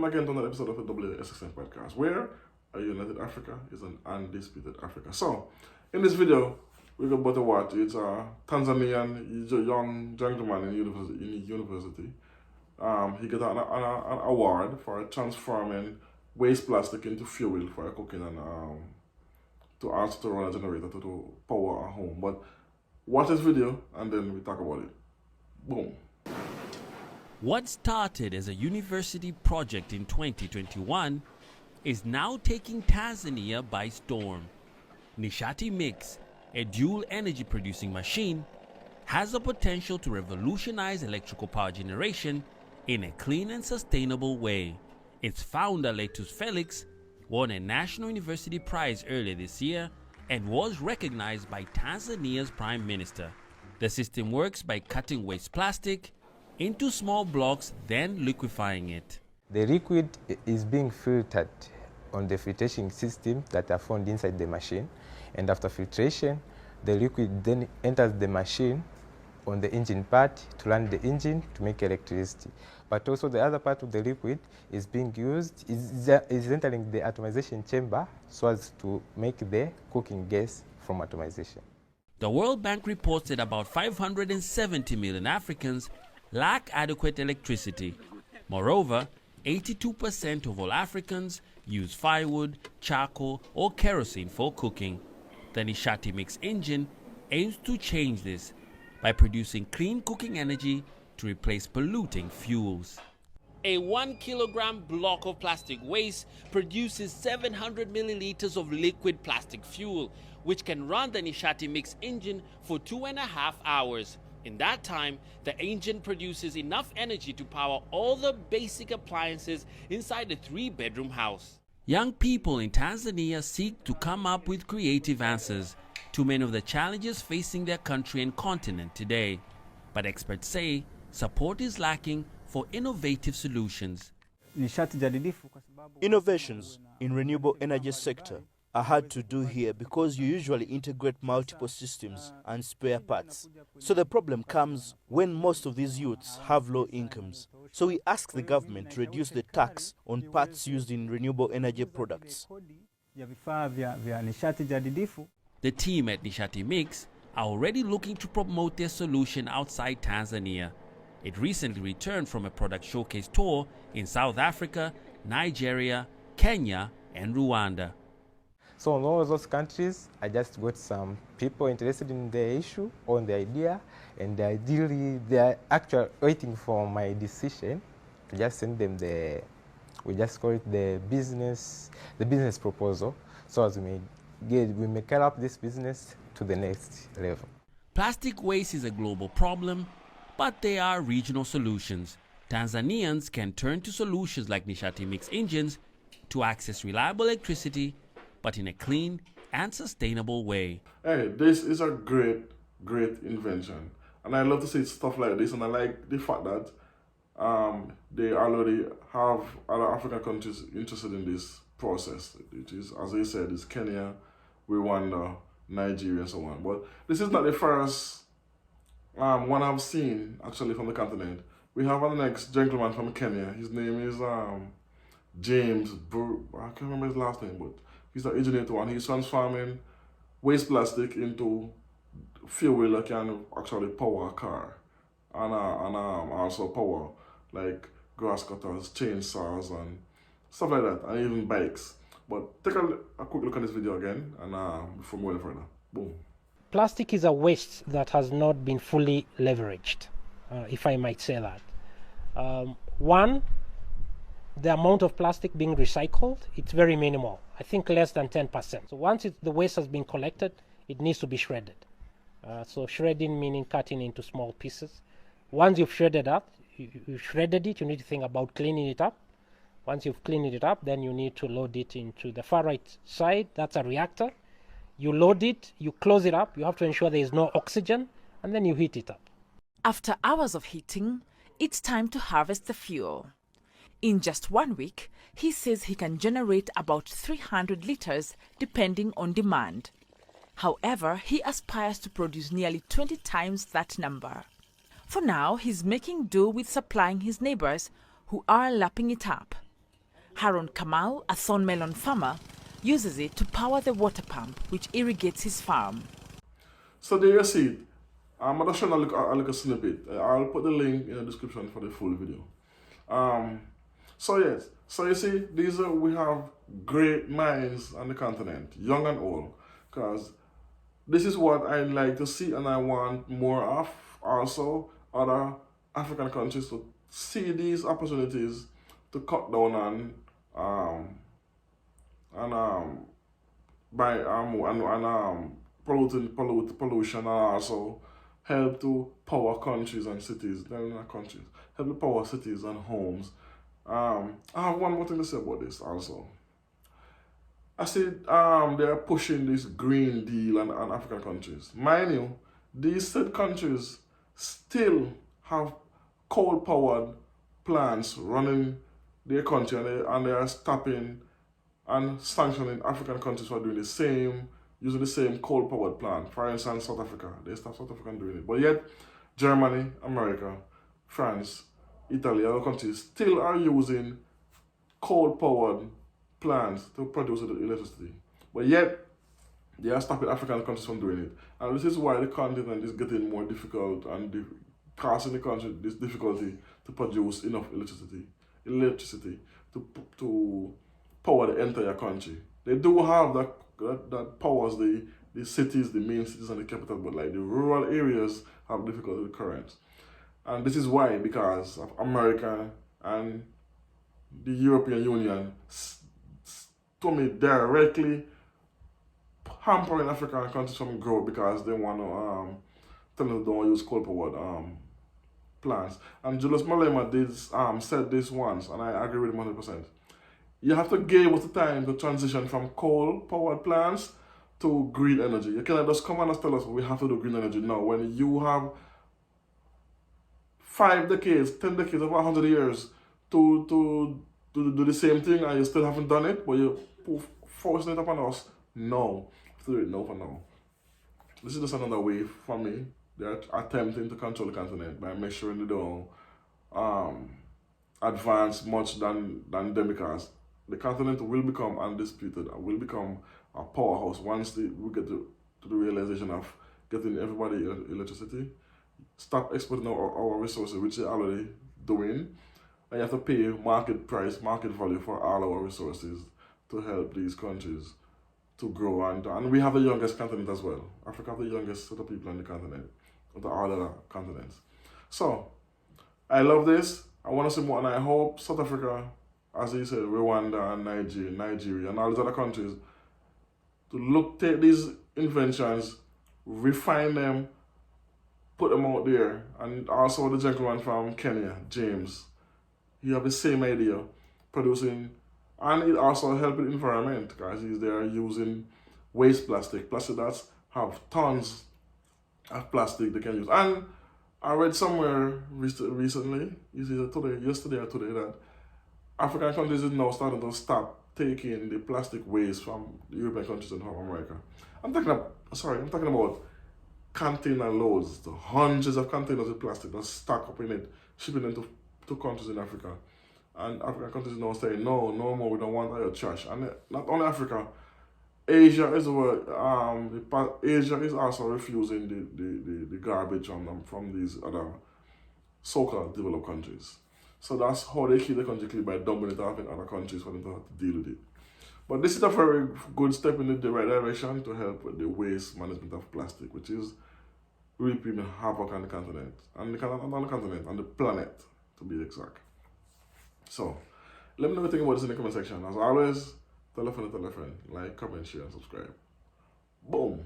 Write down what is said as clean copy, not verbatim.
welcome again to another episode of the WSXN podcast, where a united Africa is an undisputed Africa. So, in this video, we're about to watch. It's a Tanzanian, he's a young gentleman in university. He got an award for transforming waste plastic into fuel for cooking and to also run a generator to power a home. But watch this video and then we talk about it. Boom. What started as a university project in 2021 is now taking Tanzania by storm. Nishati Mix, a dual energy producing machine, has the potential to revolutionize electrical power generation in a clean and sustainable way. Its founder, Letus Felix, won a National University Prize earlier this year and was recognized by Tanzania's Prime Minister. The system works by cutting waste plastic into small blocks, then liquefying it. The liquid is being filtered on the filtration system that are found inside the machine, and after filtration, the liquid then enters the machine on the engine part to run the engine to make electricity. But also the other part of the liquid is being used, is entering the atomization chamber so as to make the cooking gas from atomization. The World Bank reports that about 570 million Africans lack adequate electricity. Moreover, 82% of all Africans use firewood, charcoal, or kerosene for cooking. The Nishati Mix engine aims to change this by producing clean cooking energy to replace polluting fuels. A 1 kilogram block of plastic waste produces 700 milliliters of liquid plastic fuel, which can run the Nishati Mix engine for 2.5 hours. In that time, the engine produces enough energy to power all the basic appliances inside a 3-bedroom house. Young people in Tanzania seek to come up with creative answers to many of the challenges facing their country and continent today. But experts say support is lacking for innovative solutions. Innovations in renewable energy sector are hard to do here because you usually integrate multiple systems and spare parts. So the problem comes when most of these youths have low incomes. So we ask the government to reduce the tax on parts used in renewable energy products. The team at Nishati Mix are already looking to promote their solution outside Tanzania. It recently returned from a product showcase tour in South Africa, Nigeria, Kenya, and Rwanda. So in all those countries, I just got some people interested in the issue or the idea, and ideally they are actually waiting for my decision to just send them we just call it the business proposal, so as we may carry up this business to the next level. Plastic waste is a global problem, but there are regional solutions. Tanzanians can turn to solutions like Nishati Mix engines to access reliable electricity, but in a clean and sustainable way. Hey, this is a great invention. And I love to see stuff like this, and I like the fact that they already have other African countries interested in this process, which is, as I said, is Kenya, Rwanda, Nigeria, and so on. But this is not the first one I've seen, actually, from the continent. We have our next gentleman from Kenya. His name is James I can't remember his last name, but he's an engineer too, and he's transforming waste plastic into fuel that can actually power a car and also power like grass cutters, chainsaws, and stuff like that, and even bikes. But take a quick look at this video again, and before we go further. Boom. Plastic is a waste that has not been fully leveraged, if I might say that. One, the amount of plastic being recycled, it's very minimal. I think less than 10%. So once the waste has been collected, it needs to be shredded. So shredding meaning cutting into small pieces. Once you've shredded you've shredded it, you need to think about cleaning it up. Once you've cleaned it up, then you need to load it into the far right side. That's a reactor. You load it, you close it up. You have to ensure there is no oxygen, and then you heat it up. After hours of heating, it's time to harvest the fuel. In just 1 week, he says he can generate about 300 liters depending on demand. However, he aspires to produce nearly 20 times that number. For now, he's making do with supplying his neighbors who are lapping it up. Harun Kamal, a thorn melon farmer, uses it to power the water pump which irrigates his farm. So there you see it. I'm just showing a little snippet. I'll put the link in the description for the full video. So yes, so you see, we have great minds on the continent, young and old, because this is what I like to see and I want more of. Also, other African countries to see these opportunities to cut down on pollution, and also help to power countries and cities. Not countries, help to power cities and homes. I have one more thing to say about this also. I said they are pushing this Green Deal on African countries. Mind you, these said countries still have coal-powered plants running their country, and they are stopping and sanctioning African countries for doing the same, using the same coal-powered plant. For instance, South Africa, they stop South Africa doing it. But yet, Germany, America, France, Italy, other countries still are using coal-powered plants to produce electricity. But yet, they are stopping African countries from doing it. And this is why the continent is getting more difficult and causing the country this difficulty to produce enough electricity to power the entire country. They do have that powers the cities, the main cities and the capital, but like the rural areas have difficulty with current. And this is why, because of America and the European Union, to me, directly hampering African countries from growth because they want to tell them they don't use coal-powered plants. And Julius Malema said this once, and I agree with him 100%. You have to give us the time to transition from coal-powered plants to green energy. You cannot just come and tell us we have to do green energy now when you have 5 decades, 10 decades, over 100 years to do the same thing and you still haven't done it, but you're forcing it upon us. No. We have to do it now for now. This is just another way for me. They're attempting to control the continent by measuring they don't advance much than them, because the continent will become undisputed and will become a powerhouse once we get to the realization of getting everybody electricity. Stop exporting our resources, which they're already doing. And you have to pay market price, market value for all our resources to help these countries to grow. And we have the youngest continent as well. Africa have the youngest set of people on the continent, of the all other continents. So, I love this. I want to see more, and I hope South Africa, as you said, Rwanda and Nigeria and all these other countries, to take these inventions, refine them, put them out there. And also the gentleman from Kenya, James, he have the same idea, producing, and it also helps the environment, because he's there using waste plastic that have tons of plastic they can use. And I read somewhere recently, yesterday or today, that African countries is now starting to stop taking the plastic waste from the European countries and from America. I'm talking about container loads, the hundreds of containers of plastic that stack up in it, shipping them to countries in Africa. And African countries now saying, no more, we don't want all your trash. And not only Africa, Asia is also refusing the garbage from these other so-called developed countries. So that's how they keep the country clean, by dumping it off in other countries for them to have to deal with it. But this is a very good step in the right direction to help with the waste management of plastic, which is reaping havoc on the continent, and the planet, to be exact. So, let me know what you think about this in the comment section. As always, tell a friend, like, comment, share, and subscribe. Boom.